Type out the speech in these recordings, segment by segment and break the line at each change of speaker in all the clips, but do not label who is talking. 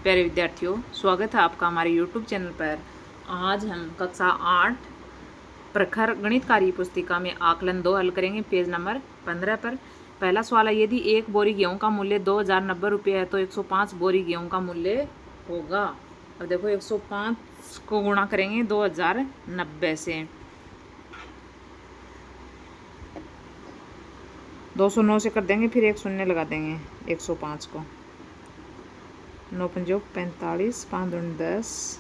प्यारे विद्यार्थियों, स्वागत है आपका हमारे YouTube चैनल पर। आज हम कक्षा 8 प्रखर गणित कार्य पुस्तिका में आकलन 2 हल करेंगे। पेज नंबर 15 पर पहला सवाल है, यदि एक बोरी गेहूं का मूल्य 2090 रुपये है तो 105 बोरी गेहूं का मूल्य होगा। अब देखो 105 को गुणा करेंगे 2090 से। 209 से कर देंगे, फिर एक शून्य लगा देंगे 105 को। 9 पंजो 45, 5 दूनी 10,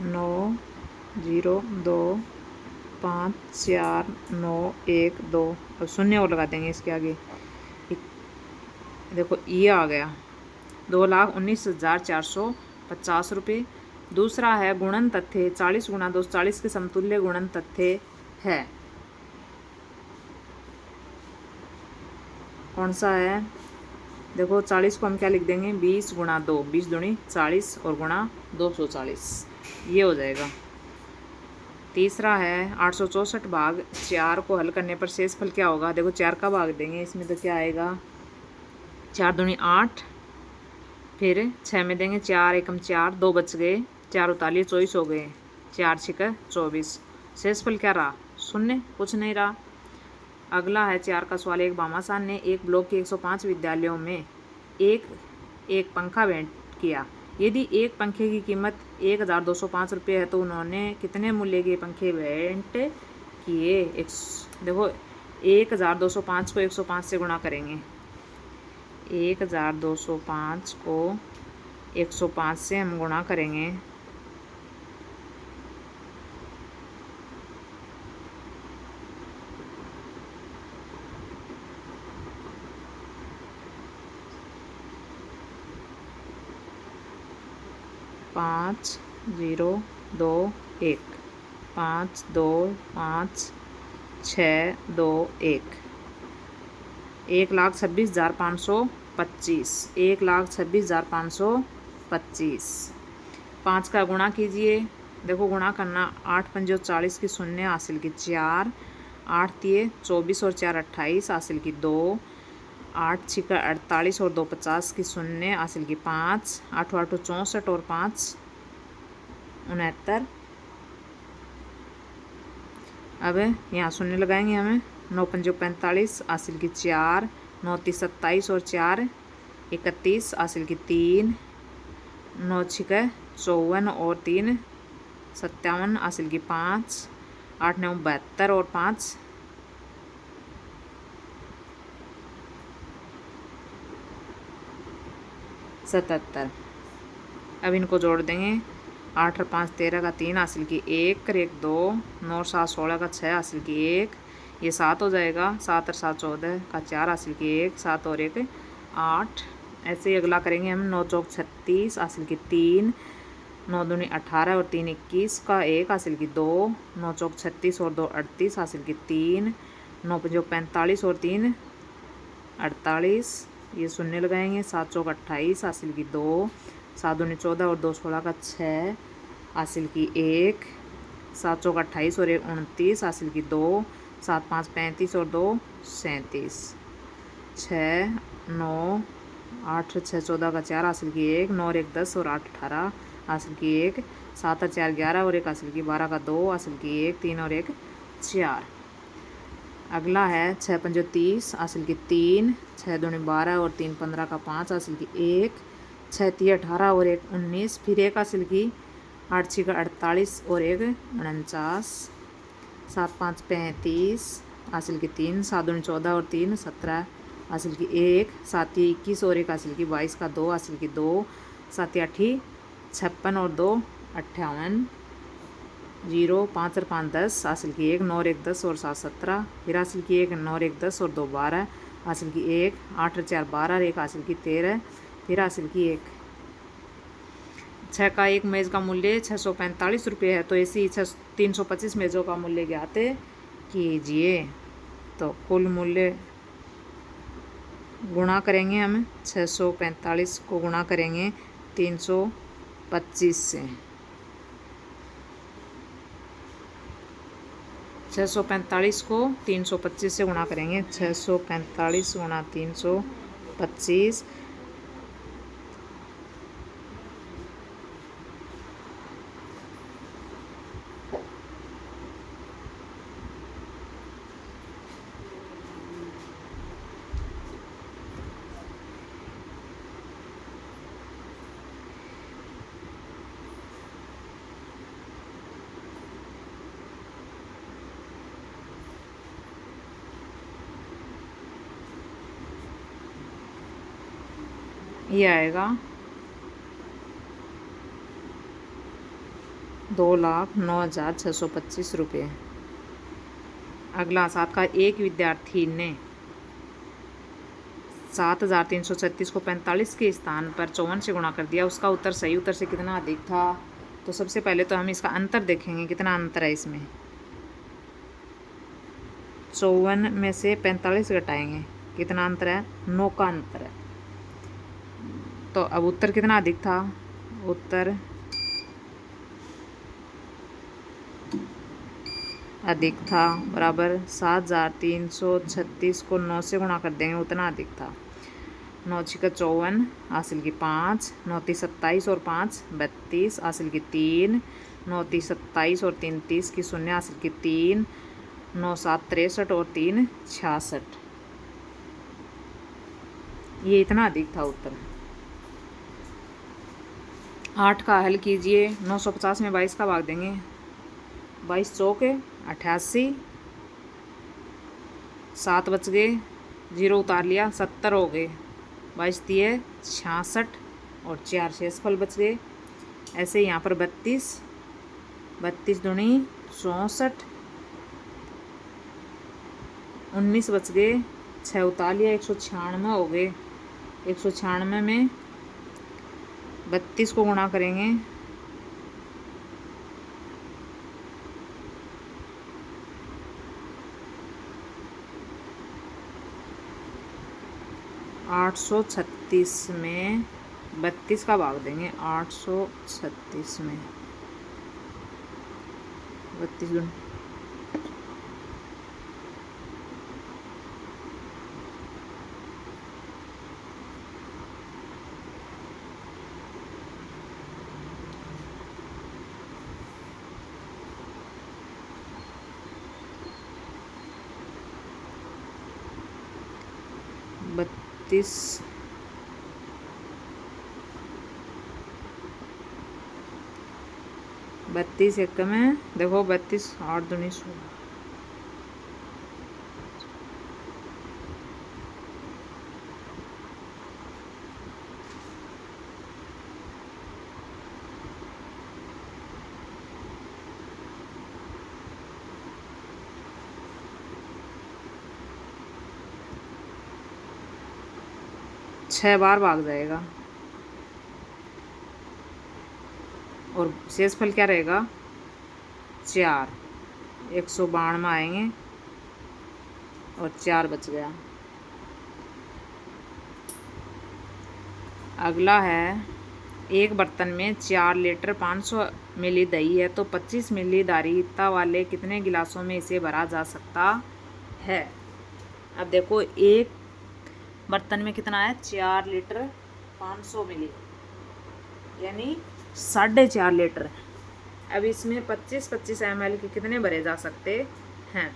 9 0 2 5 4 9 1 2। अब शून्य और लगा देंगे इसके आगे। देखो ये आ गया 2,19,450 रुपये। दूसरा है गुणन तथ्य 40 गुणा 240 के समतुल्य गुणन तथ्य है। कौन सा है? देखो 40 को हम क्या लिख देंगे, 20 गुणा 2, 20 दूनी 40 और गुणा 240, ये हो जाएगा। तीसरा है 864 भाग 4 को हल करने पर शेष फल क्या होगा। देखो 4 का भाग देंगे इसमें तो क्या आएगा, 4 दूनी 8, फिर 6 में देंगे 4 एकम 4, 2 बच गए, 4 उतालिए 24 हो गए, 4 छिका 24। शेष फल क्या रहा, शून्य, कुछ नहीं रहा। अगला है 4 का सवाल। एक भामाशाह ने एक ब्लॉक के 105 विद्यालयों में एक पंखा भेंट किया। यदि एक पंखे की कीमत 1,205 रुपये है तो उन्होंने कितने मूल्य के पंखे भेंट किए। देखो 1,205 को 105 से गुणा करेंगे। 1,205 को 105 से हम गुणा करेंगे। पाँच 0 2 1, 5 2 5 6 2 1, 1,26,525, 1,26,525। 5 का गुणा कीजिए। देखो गुणा करना, 8 पंजो 40 की शून्य हासिल की 4, 8 तिये 24 और 4 28 हासिल की 2, 8 छिका 48 और 2 50 की शून्य हासिल की 5, 8 8 64 और 5 69। अब यहाँ शून्य लगाएंगे हमें। 9 पंजो 45 हासिल की 4, 9 तीस 27 और 4 31 हासिल की 3, 9 छिका 54 और 3 57 हासिल की 5, 8 9 72 और 5 77। अब इनको जोड़ देंगे। 8 और 5 13 का 3 हासिल की 1 कर 1 2, 9 और 7 16 का 6 हासिल की 1, ये 7 हो जाएगा। 7 और 7 14 का 4 हासिल की 1, 7 और 1 8। ऐसे ही अगला करेंगे हम। 9 चौक 36 हासिल की 3, 9 दूनी 18 और 3 21 का 1 हासिल की 2, 9 चौक 36 और 2 38 हासिल की 3, 9 पंजो 45 और 3 48, ये शून्य लगाएंगे। 7 चौक 28 हासिल की 2, 7 दूनी 14 और 2 16 का 6 हासिल की 1, 7 चौक 28 और 1 29 हासिल की 2, 7 5 35 और 2 37, 6 9 8 6 14 का 4 हासिल की 1, 9 और 1 10 और 8 18 हासिल की 1, 7 और 4 11 और 1 हासिल की 12 का 2 हासिल की 1, 3 और 1 4। अगला है 6 पंजो 30 हासिल की 3, 6 दूनी 12 और 3 15 का 5 हासिल की 1, 6 तिये 18 और 1 19, फिर 1 हासिल की 8 छिका 48 और 1 49, 7 5 35 हासिल की 3, 7 दूनी 14 और 3 17 हासिल की 1, 7 तिये 21 और 1 हासिल की 22 का 2 हासिल की 2, 7 8 56 और 2 58, 0 5 और 5 10 हासिल की 1, 9 और 1 10 और 7 17, फिर हासिल की 1, 9 और 1 10 और 2 12 हासिल की 1, 8 और 4 12 और 1 हासिल की 13, फिर हासिल की 1। 6 का एक मेज़ का मूल्य 645 रुपये है तो ऐसे ही 325 मेज़ों का मूल्य ज्ञात कीजिए। तो कुल मूल्य गुणा करेंगे हम। 645 को गुणा करेंगे 325 से। 645 को 325 से गुणा करेंगे। 645 गुणा 325 25, ये आएगा 2,09,625 रुपये। अगला 7 का एक विद्यार्थी ने 7,336 को 45 के स्थान पर 54 से गुणा कर दिया। उसका उत्तर सही उत्तर से कितना अधिक था? तो सबसे पहले तो हम इसका अंतर देखेंगे, कितना अंतर है इसमें। 54 में से 45 घटाएंगे, कितना अंतर है? 9 का अंतर है। तो अब उत्तर कितना अधिक था? उत्तर अधिक था, बराबर 7,336 को 9 से गुणा कर देंगे, उतना अधिक था। 9 छिका 54, हासिल की 5, 9 ती 27 और 5 32, हासिल की 3, 9 ती 27 और 3 30 की 0, हासिल की 3, 9 7 63 और 3 66। ये इतना अधिक था उत्तर। 8 का हल कीजिए। 950 में 22 का भाग देंगे, 22 चौके 88, 7 बच गए, 0 उतार लिया, 70 हो गए, 22 दिए 66 और 4 शेषफल बच गए। ऐसे यहाँ पर 32, 32 दूनी 64, 19 बच गए, 6 उतार लिया, 196 हो गए। 196 में 32 को गुणा करेंगे, 836 में 32 का भाग देंगे। 836 में 32 गुण 32 32 एक में देखो 32 8 दूनी 16, छः बार भाग जाएगा और शेषफल क्या रहेगा? 4। 192 में आएंगे और 4 बच गया। अगला है, एक बर्तन में 4 लीटर 500 मिली दही है, तो 25 मिली धारिता वाले कितने गिलासों में इसे भरा जा सकता है? अब देखो, एक बर्तन में कितना है? 4 लीटर 500 मिली, यानी 4.5 लीटर। अब इसमें 25-25 ml के कितने भरे जा सकते हैं?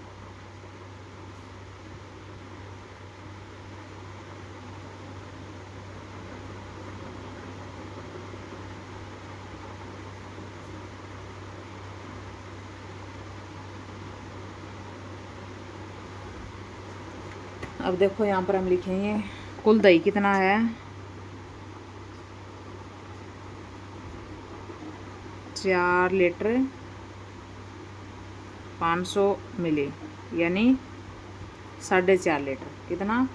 अब देखो यहाँ पर हम लिखेंगे कुल दही कितना है? 4 लीटर 500 मिली, यानी 4.5 लीटर। कितना?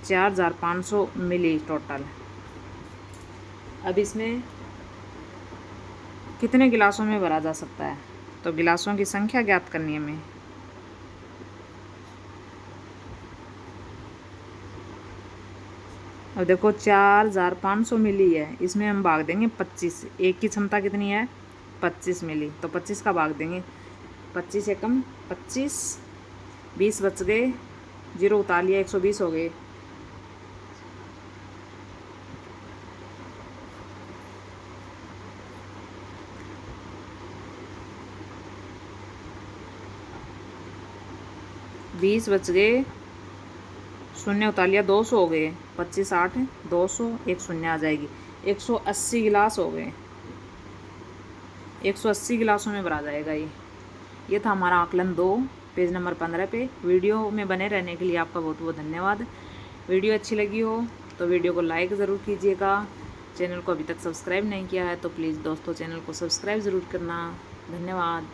4,500 मिली टोटल। अब इसमें कितने गिलासों में भरा जा सकता है? तो गिलासों की संख्या ज्ञात करनी है हमें। अब देखो 4,500 मिली है, इसमें हम भाग देंगे 25। एक की क्षमता कितनी है? 25 मिली, तो 25 का भाग देंगे। 25 एकम 25, 20 बच गए, 0 उतार लिया, 120 हो गए। 20 बच गए, शून्य उतार लिया, 200 हो गए, 25 8 200, एक शून्य आ जाएगी, 180 गिलास हो गए, 180 गिलासों में भरा जाएगा ये था हमारा आकलन 2 पेज नंबर 15 पे। वीडियो में बने रहने के लिए आपका बहुत बहुत धन्यवाद। वीडियो अच्छी लगी हो तो वीडियो को लाइक ज़रूर कीजिएगा। चैनल को अभी तक सब्सक्राइब नहीं किया है तो प्लीज़ दोस्तों चैनल को सब्सक्राइब ज़रूर करना। धन्यवाद।